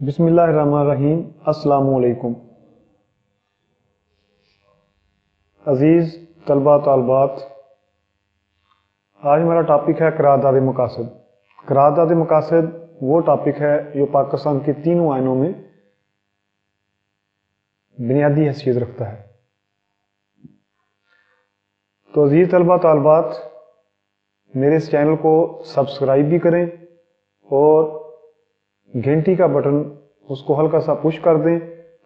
بسم اللہ الرحمن الرحیم۔ السلام علیکم عزیز طلبہ طالبات، آج ہمارا ٹاپک ہے قرارداد مقاصد۔ قرارداد مقاصد وہ ٹاپک ہے جو پاکستان کے تینوں آئینوں میں بنیادی حیثیت رکھتا ہے۔ تو عزیز طلبہ طالبات، میرے اس چینل کو سبسکرائب بھی کریں اور گھنٹی کا بٹن اس کو ہلکا سا پش کر دیں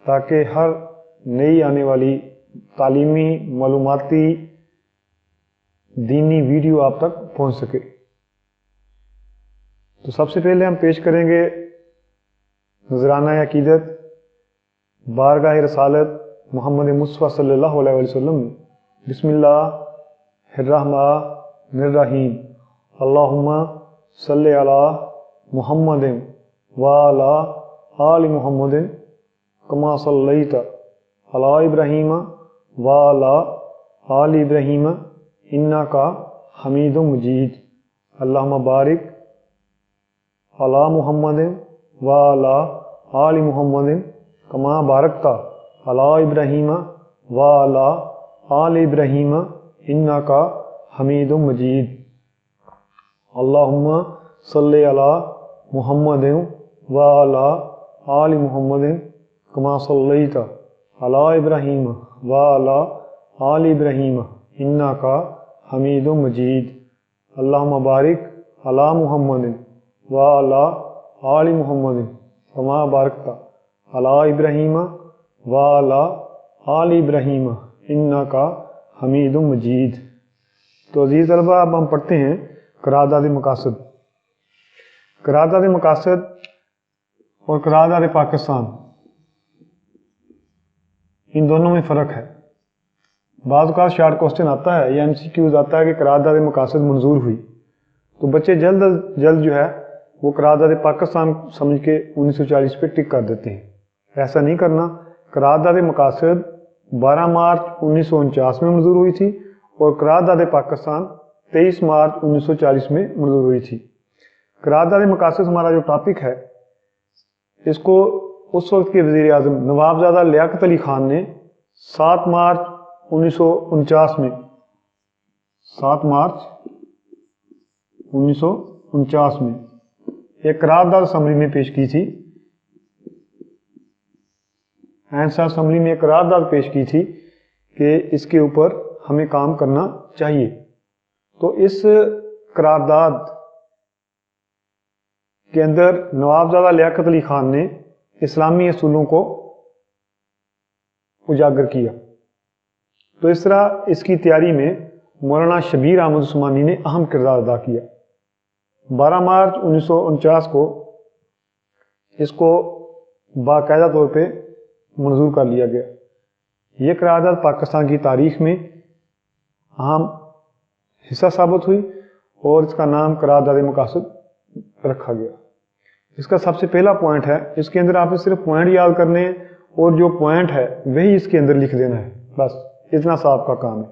تاکہ ہر نئی آنے والی تعلیمی، معلوماتی، دینی ویڈیو آپ تک پہنچ سکے۔ تو سب سے پہلے ہم پیش کریں گے نذرانہ عقیدت بارگاہ رسالت محمد مصطفیٰ صلی اللہ علیہ وسلم۔ بسم اللہ الرحمن الرحیم، اللہم صلی علی محمد وعلی آل محمد کما صلیت علی ابراہیم وعلی آل ابراہیم انکا حمید مجید، اللہم بارک علی محمد وعلی آل محمد کما بارکت علی ابراہیم وعلی آل ابراہیم انکا حمید مجید، اللہم صلی علی محمد وعلی آل محمد کما صلیت علی ابراہیم وعلی آل ابراہیم انکا حمید مجید، اللہم بارک علی محمد وعلی آل محمد کما بارکت علی ابراہیم وعلی آل ابراہیم انکا حمید مجید۔ تو عزیز طلبہ، اب ہم پڑھتے ہیں قرارداد مقاصد۔ قرارداد مقاصد اور قرارداد پاکستان، ان دونوں میں فرق ہے۔ بعض اوقات شارٹ کوسچن آتا ہے یا MCQs آتا ہے کہ قرارداد مقاصد منظور ہوئی، تو بچے جلد از جلد جو ہے وہ قرارداد پاکستان سمجھ کے 1940 پہ ٹک کر دیتے ہیں۔ ایسا نہیں کرنا۔ قرارداد مقاصد 12 مارچ 1949 میں منظور ہوئی تھی اور قرارداد پاکستان 23 مارچ 1940 میں منظور ہوئی تھی۔ قرارداد مقاصد ہمارا جو ٹاپک ہے، اس کو اس وقت کے وزیر اعظم نوابزادہ لیاقت علی خان نے 7 مارچ 1949 میں 7 مارچ 1949 میں ایک قرارداد اسمبلی میں پیش کی تھی۔ اہم اسمبلی میں ایک قرارداد پیش کی تھی کہ اس کے اوپر ہمیں کام کرنا چاہیے۔ تو اس قرارداد کے اندر نوابزادہ لیاقت علی خان نے اسلامی اصولوں کو اجاگر کیا۔ تو اس طرح اس کی تیاری میں مولانا شبیر احمد عثمانی نے اہم کردار ادا کیا۔ 12 مارچ 1949 کو اس کو باقاعدہ طور پہ منظور کر لیا گیا۔ یہ قرارداد پاکستان کی تاریخ میں اہم حصہ ثابت ہوئی اور اس کا نام قرارداد مقاصد رکھا گیا۔ اس کا سب سے پہلا پوائنٹ ہے، اس کے اندر آپ نے صرف پوائنٹ یاد کرنے ہیں اور جو پوائنٹ ہے وہی اس کے اندر لکھ دینا ہے، بس اتنا سا آپ کا کام ہے۔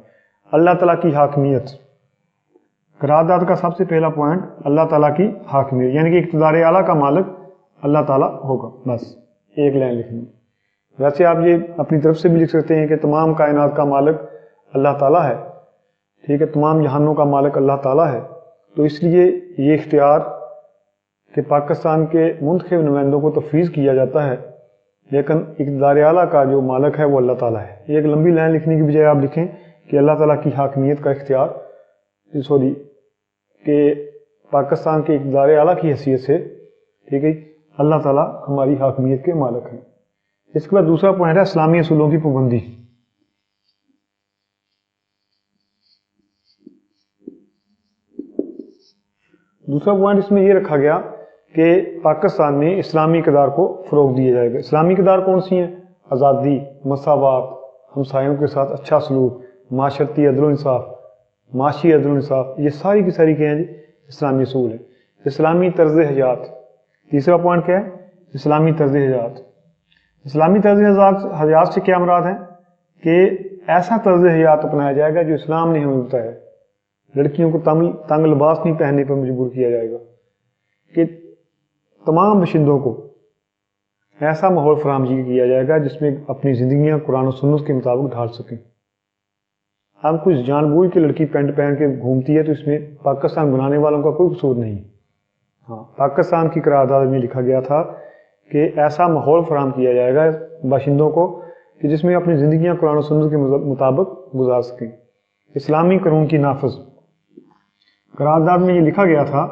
اللہ تعالیٰ کی حاکمیت۔ قرارداد کا سب سے پہلا پوائنٹ اللہ تعالیٰ کی حاکمیت، یعنی کہ اقتدار اعلیٰ کا مالک اللہ تعالیٰ ہوگا، بس ایک لائن لکھنی۔ ویسے آپ یہ اپنی طرف سے بھی لکھ سکتے ہیں کہ تمام کائنات کا مالک اللہ تعالیٰ ہے، ٹھیک ہے، تمام جہانوں کا مالک اللہ تعالیٰ ہے۔ تو اس لیے یہ اختیار کہ پاکستان کے منتخب نمائندوں کو تفویض کیا جاتا ہے، لیکن اقتدار اعلیٰ کا جو مالک ہے وہ اللہ تعالیٰ ہے۔ ایک لمبی لائن لکھنے کی بجائے آپ لکھیں کہ اللہ تعالیٰ کی حاکمیت کا اختیار، کہ پاکستان کے اقتدار اعلیٰ کی حیثیت سے، ٹھیک ہے، اللہ تعالیٰ ہماری حاکمیت کے مالک ہیں۔ اس کے بعد دوسرا پوائنٹ ہے اسلامی اصولوں کی پابندی۔ دوسرا پوائنٹ اس میں یہ رکھا گیا کہ پاکستان میں اسلامی اقدار کو فروغ دیا جائے گا۔ اسلامی اقدار کون سی ہیں؟ آزادی، مساوات، ہمسایوں کے ساتھ اچھا سلوک، معاشرتی عدل و انصاف، معاشی عدل و انصاف، یہ ساری کی ساری کیا ہیں جی؟ اسلامی اصول ہیں۔ اسلامی طرز حیات۔ تیسرا پوائنٹ کیا ہے؟ اسلامی طرز حیات۔ اسلامی طرز حیات سے کیا مراد ہے؟ کہ ایسا طرز حیات اپنایا جائے گا جو اسلام نے ہمیں بتایا ہے۔ لڑکیوں کو تنگ لباس نہیں پہننے پر مجبور کیا جائے گا، کہ تمام باشندوں کو ایسا ماحول فراہم کیا جائے گا جس میں اپنی زندگیاں قرآن و سنت کے مطابق ڈھال سکیں. اب کچھ جان بوجھ کے لڑکی پینٹ پہن کے گھومتی ہے تو اس میں پاکستان بنانے والوں کا کوئی قصور نہیں. ہاں، پاکستان کی قرارداد میں لکھا گیا تھا کہ ایسا ماحول فراہم کیا جائے گا باشندوں کو کہ جس میں اپنی زندگیاں قرآن و سنت کے مطابق گزار سکیں. اسلامی قانون کی نافذ. قرارداد میں یہ لکھا گیا تھا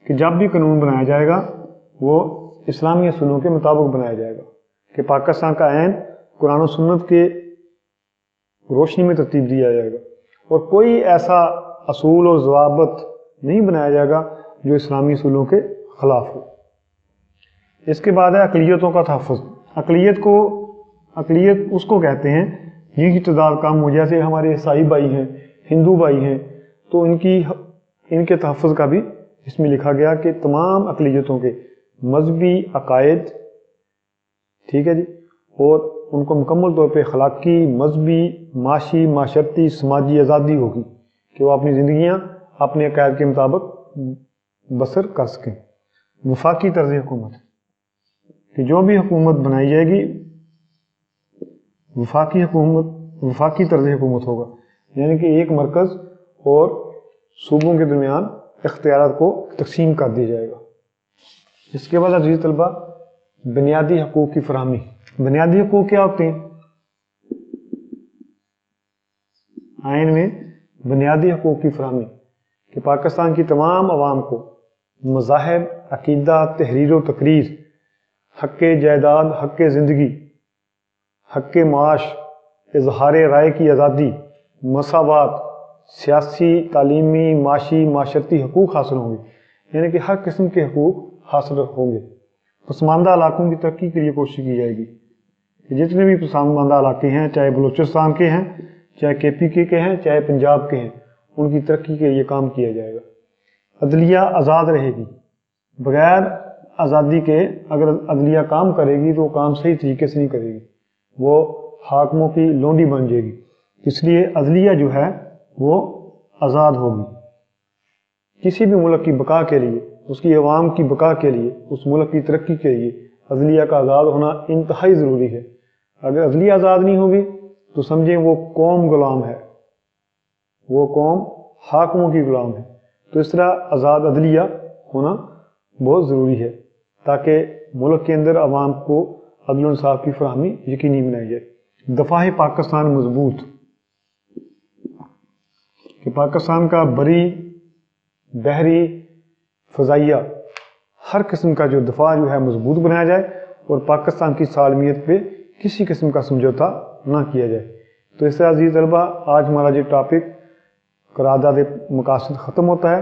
کہ جب بھی قانون بنایا جائے گا وہ اسلامی اصولوں کے مطابق بنایا جائے گا کہ پاکستان کا عین قرآن و سنت کے روشنی میں ترتیب دیا جائے گا اور کوئی ایسا اصول اور ضوابط نہیں بنایا جائے گا جو اسلامی اصولوں کے خلاف ہو. اس کے بعد ہے اقلیتوں کا تحفظ. اقلیت اس کو کہتے ہیں جن کی تعداد کم ہو، جیسے ہمارے عیسائی بھائی ہیں، ہندو بھائی ہیں، تو ان کے تحفظ کا بھی اس میں لکھا گیا کہ تمام اقلیتوں کے مذہبی عقائد، ٹھیک ہے جی، اور ان کو مکمل طور پہ اخلاقی، مذہبی، معاشی، معاشرتی، سماجی آزادی ہوگی کہ وہ اپنی زندگیاں اپنے عقائد کے مطابق بسر کر سکیں. وفاقی طرز حکومت کہ جو بھی حکومت بنائی جائے گی وفاقی طرز حکومت ہوگا، یعنی کہ ایک مرکز اور صوبوں کے درمیان اختیارات کو تقسیم کر دیا جائے گا. اس کے بعد عزیز طلبہ بنیادی حقوق کی فراہمی. بنیادی حقوق کیا ہوتے ہیں؟ آئین میں بنیادی حقوق کی فراہمی کہ پاکستان کی تمام عوام کو مذاہب، عقیدہ، تحریر و تقریر، حق جائیداد، حق زندگی، حق معاش، اظہار رائے کی آزادی، مساوات، سیاسی، تعلیمی، معاشی، معاشرتی حقوق حاصل ہوں گے، یعنی کہ ہر قسم کے حقوق حاصل ہوں گے. پسماندہ علاقوں کی ترقی کے لیے کوشش کی جائے گی. جتنے بھی پسماندہ علاقے ہیں، چاہے بلوچستان کے ہیں، چاہے KPK کے ہیں، چاہے پنجاب کے ہیں، ان کی ترقی کے لیے کام کیا جائے گا. عدلیہ آزاد رہے گی. بغیر آزادی کے اگر عدلیہ کام کرے گی تو وہ کام صحیح طریقے سے نہیں کرے گی، وہ حاکموں کی لونڈی بن جائے گی. اس لیے عدلیہ جو ہے وہ آزاد ہوگی. کسی بھی ملک کی بقا کے لیے، اس کی عوام کی بقا کے لیے، اس ملک کی ترقی کے لیے عدلیہ کا آزاد ہونا انتہائی ضروری ہے. اگر عدلیہ آزاد نہیں ہوگی تو سمجھیں وہ قوم غلام ہے، وہ قوم حاکموں کی غلام ہے. تو اس طرح آزاد عدلیہ ہونا بہت ضروری ہے تاکہ ملک کے اندر عوام کو عدل و انصاف کی فراہمی یقینی بنائی جائے. دفاع پاکستان مضبوط کہ پاکستان کا بری، بحری، فضائیہ ہر قسم کا جو دفاع جو ہے مضبوط بنایا جائے اور پاکستان کی سالمیت پہ کسی قسم کا سمجھوتا نہ کیا جائے. تو اس طرح عزیز طلبہ آج ہمارا جو ٹاپک قرارداد مقاصد ختم ہوتا ہے.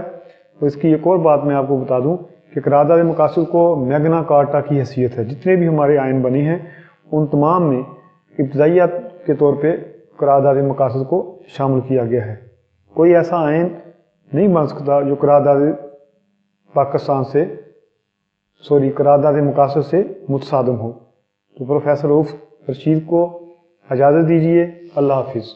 تو اس کی ایک اور بات میں آپ کو بتا دوں کہ قرارداد مقاصد کو میگنا کارٹا کی حیثیت ہے. جتنے بھی ہمارے آئین بنے ہیں ان تمام میں ابتدائیات کے طور پہ قرارداد مقاصد کو شامل کیا گیا ہے. کوئی ایسا آئین نہیں بن سکتا جو قرارداد مقاصد سے متصادم ہو. تو پروفیسر رؤف رشید کو اجازت دیجیے. اللہ حافظ.